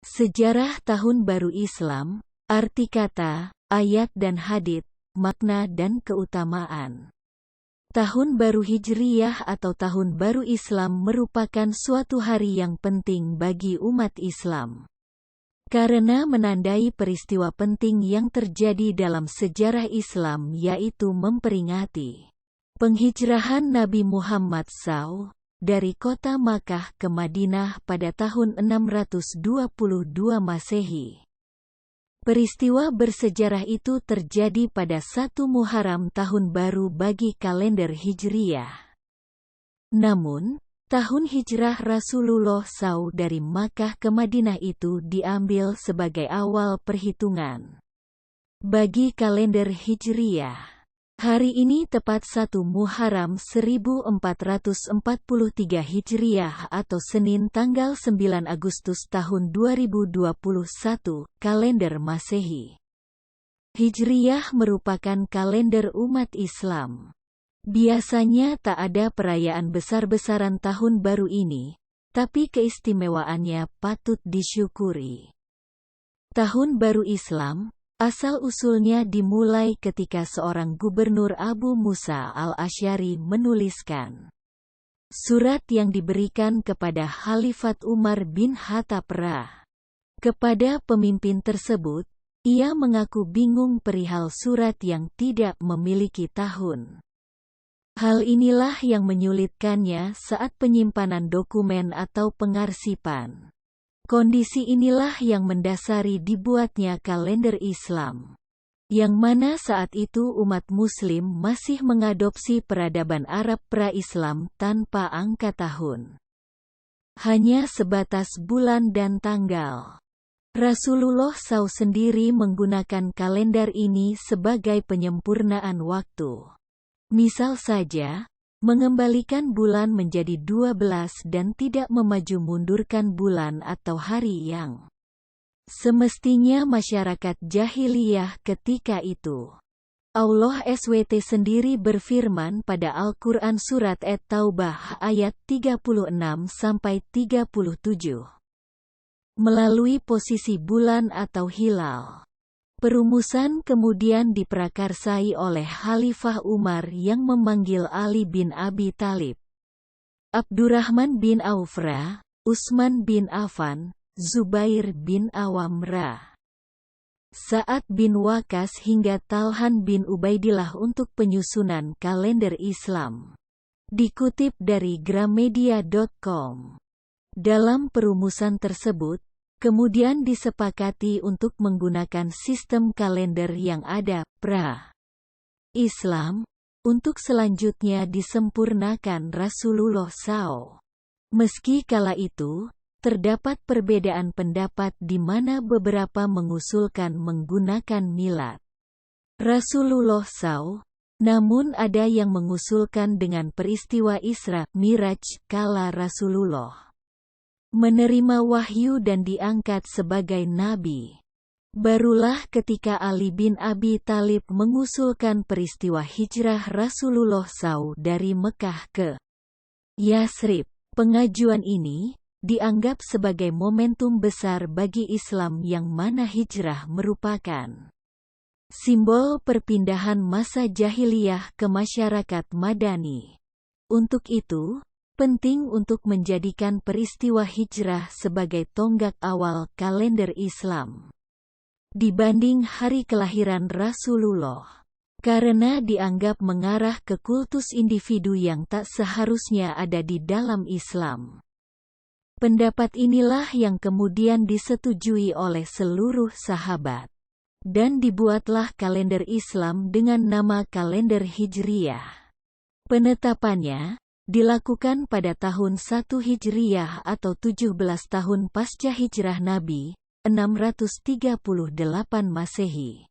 Sejarah Tahun Baru Islam, arti kata, ayat dan hadits, makna dan keutamaan. Tahun Baru Hijriyah atau Tahun Baru Islam merupakan suatu hari yang penting bagi umat Islam. Karena menandai peristiwa penting yang terjadi dalam sejarah Islam, yaitu memperingati penghijrahan Nabi Muhammad SAW dari kota Makkah ke Madinah pada tahun 622 Masehi. Peristiwa bersejarah itu terjadi pada 1 Muharram tahun baru bagi kalender Hijriyah. Namun, tahun hijrah Rasulullah SAW dari Makkah ke Madinah itu diambil sebagai awal perhitungan bagi kalender Hijriyah. Hari ini tepat 1 Muharram 1443 Hijriah atau Senin tanggal 9 Agustus tahun 2021, kalender Masehi. Hijriyah merupakan kalender umat Islam. Biasanya tak ada perayaan besar-besaran tahun baru ini, tapi keistimewaannya patut disyukuri. Tahun Baru Islam asal-usulnya dimulai ketika seorang gubernur Abu Musa al-Asy'ari menuliskan surat yang diberikan kepada Khalifat Umar bin Khattab. Kepada pemimpin tersebut, ia mengaku bingung perihal surat yang tidak memiliki tahun. Hal inilah yang menyulitkannya saat penyimpanan dokumen atau pengarsipan. Kondisi inilah yang mendasari dibuatnya kalender Islam, yang mana saat itu umat Muslim masih mengadopsi peradaban Arab pra-Islam tanpa angka tahun. Hanya sebatas bulan dan tanggal. Rasulullah SAW sendiri menggunakan kalender ini sebagai penyempurnaan waktu. Misal saja, mengembalikan bulan menjadi 12 dan tidak memaju mundurkan bulan atau hari yang semestinya masyarakat jahiliyah ketika itu. Allah SWT sendiri berfirman pada Al-Quran Surat At-Taubah ayat 36-37. Melalui posisi bulan atau hilal. Perumusan kemudian diprakarsai oleh Khalifah Umar yang memanggil Ali bin Abi Thalib, Abdurrahman bin Auf, Utsman bin Affan, Zubair bin Awam, Sa'ad bin Waqqas hingga Talhan bin Ubaidillah untuk penyusunan kalender Islam. Dikutip dari Gramedia.com. Dalam perumusan tersebut, kemudian disepakati untuk menggunakan sistem kalender yang ada, pra-Islam, untuk selanjutnya disempurnakan Rasulullah SAW. Meski kala itu, terdapat perbedaan pendapat di mana beberapa mengusulkan menggunakan milad Rasulullah SAW, namun ada yang mengusulkan dengan peristiwa Isra Miraj kala Rasulullah menerima wahyu dan diangkat sebagai nabi. Barulah ketika Ali bin Abi Thalib mengusulkan peristiwa hijrah Rasulullah SAW dari Mekah ke Yasrib. Pengajuan ini dianggap sebagai momentum besar bagi Islam yang mana hijrah merupakan simbol perpindahan masa jahiliyah ke masyarakat madani. Untuk itu, penting untuk menjadikan peristiwa hijrah sebagai tonggak awal kalender Islam dibanding hari kelahiran Rasulullah, karena dianggap mengarah ke kultus individu yang tak seharusnya ada di dalam Islam. Pendapat inilah yang kemudian disetujui oleh seluruh sahabat, dan dibuatlah kalender Islam dengan nama kalender Hijriyah. Penetapannya dilakukan pada tahun 1 Hijriyah atau 17 tahun pasca hijrah Nabi, 638 Masehi.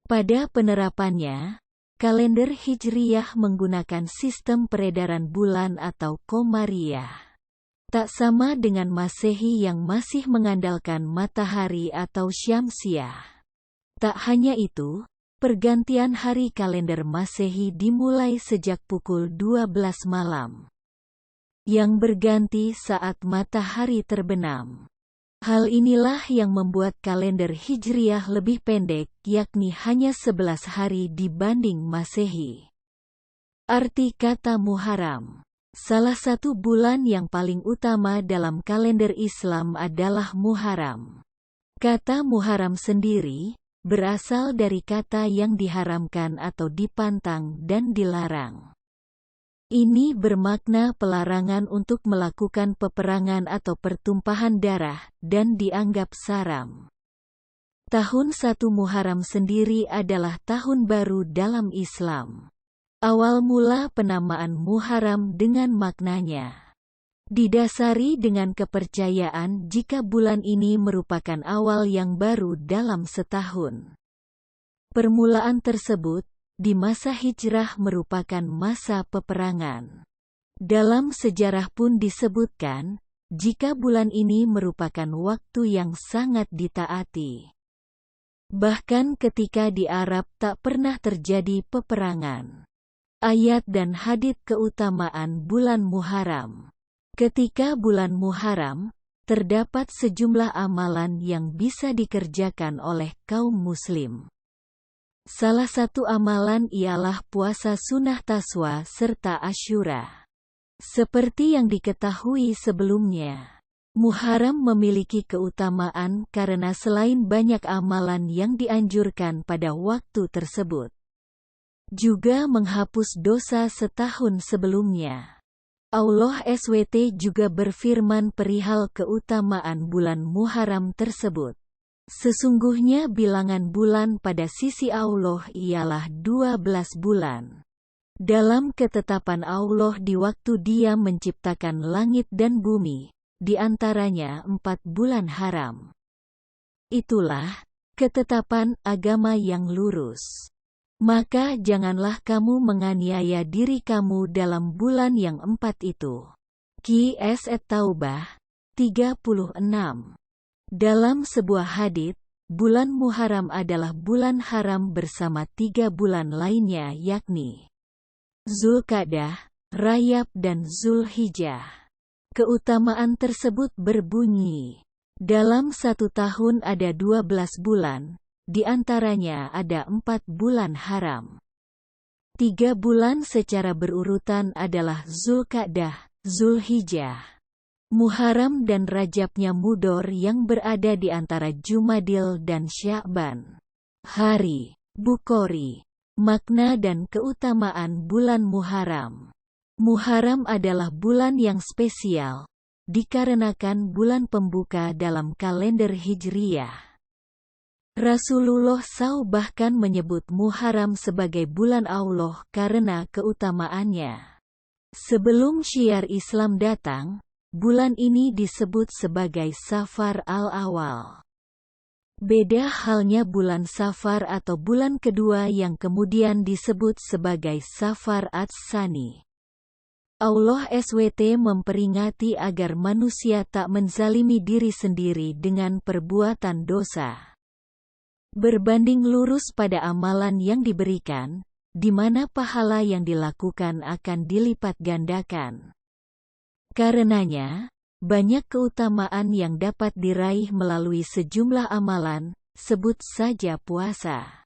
Pada penerapannya, kalender Hijriyah menggunakan sistem peredaran bulan atau Qomariyah. Tak sama dengan Masehi yang masih mengandalkan matahari atau Syamsiyah. Tak hanya itu, pergantian hari kalender Masehi dimulai sejak pukul 12 malam, yang berganti saat matahari terbenam. Hal inilah yang membuat kalender Hijriah lebih pendek, yakni hanya 11 hari dibanding Masehi. Arti kata Muharram. Salah satu bulan yang paling utama dalam kalender Islam adalah Muharram. Kata Muharram sendiri berasal dari kata yang diharamkan atau dipantang dan dilarang. Ini bermakna pelarangan untuk melakukan peperangan atau pertumpahan darah, dan dianggap saram. Tahun 1 Muharram sendiri adalah tahun baru dalam Islam. Awal mula penamaan Muharram dengan maknanya didasari dengan kepercayaan jika bulan ini merupakan awal yang baru dalam setahun. Permulaan tersebut di masa hijrah merupakan masa peperangan. Dalam sejarah pun disebutkan, jika bulan ini merupakan waktu yang sangat ditaati. Bahkan ketika di Arab tak pernah terjadi peperangan. Ayat dan hadits keutamaan bulan Muharram. Ketika bulan Muharram, terdapat sejumlah amalan yang bisa dikerjakan oleh kaum muslim. Salah satu amalan ialah puasa sunnah Taswa serta Asyura. Seperti yang diketahui sebelumnya, Muharram memiliki keutamaan karena selain banyak amalan yang dianjurkan pada waktu tersebut, juga menghapus dosa setahun sebelumnya. Allah SWT juga berfirman perihal keutamaan bulan Muharram tersebut. Sesungguhnya bilangan bulan pada sisi Allah ialah 12 bulan. Dalam ketetapan Allah di waktu Dia menciptakan langit dan bumi, di antaranya 4 bulan haram. Itulah ketetapan agama yang lurus. Maka janganlah kamu menganiaya diri kamu dalam bulan yang 4 itu. Qs At-Taubah 36. Dalam sebuah hadits, bulan Muharram adalah bulan haram bersama 3 bulan lainnya yakni Zulqa'dah, Rajab dan Zulhijjah. Keutamaan tersebut berbunyi, dalam satu tahun ada 12 bulan, di antaranya ada 4 bulan haram. 3 bulan secara berurutan adalah Zulqa'dah, Zulhijjah, Muharram dan Rajabnya Mudhor yang berada di antara Jumadil dan Sya'ban. Hari Bukhari. Makna dan keutamaan bulan Muharram. Muharram adalah bulan yang spesial, dikarenakan bulan pembuka dalam kalender Hijriyah. Rasulullah SAW bahkan menyebut Muharram sebagai bulan Allah karena keutamaannya. Sebelum syiar Islam datang, bulan ini disebut sebagai Safar al-Awal. Beda halnya bulan Safar atau bulan kedua yang kemudian disebut sebagai Safar Ats-Tsani. Allah SWT memperingati agar manusia tak menzalimi diri sendiri dengan perbuatan dosa. Berbanding lurus pada amalan yang diberikan, di mana pahala yang dilakukan akan dilipat gandakan. Karenanya, banyak keutamaan yang dapat diraih melalui sejumlah amalan, sebut saja puasa.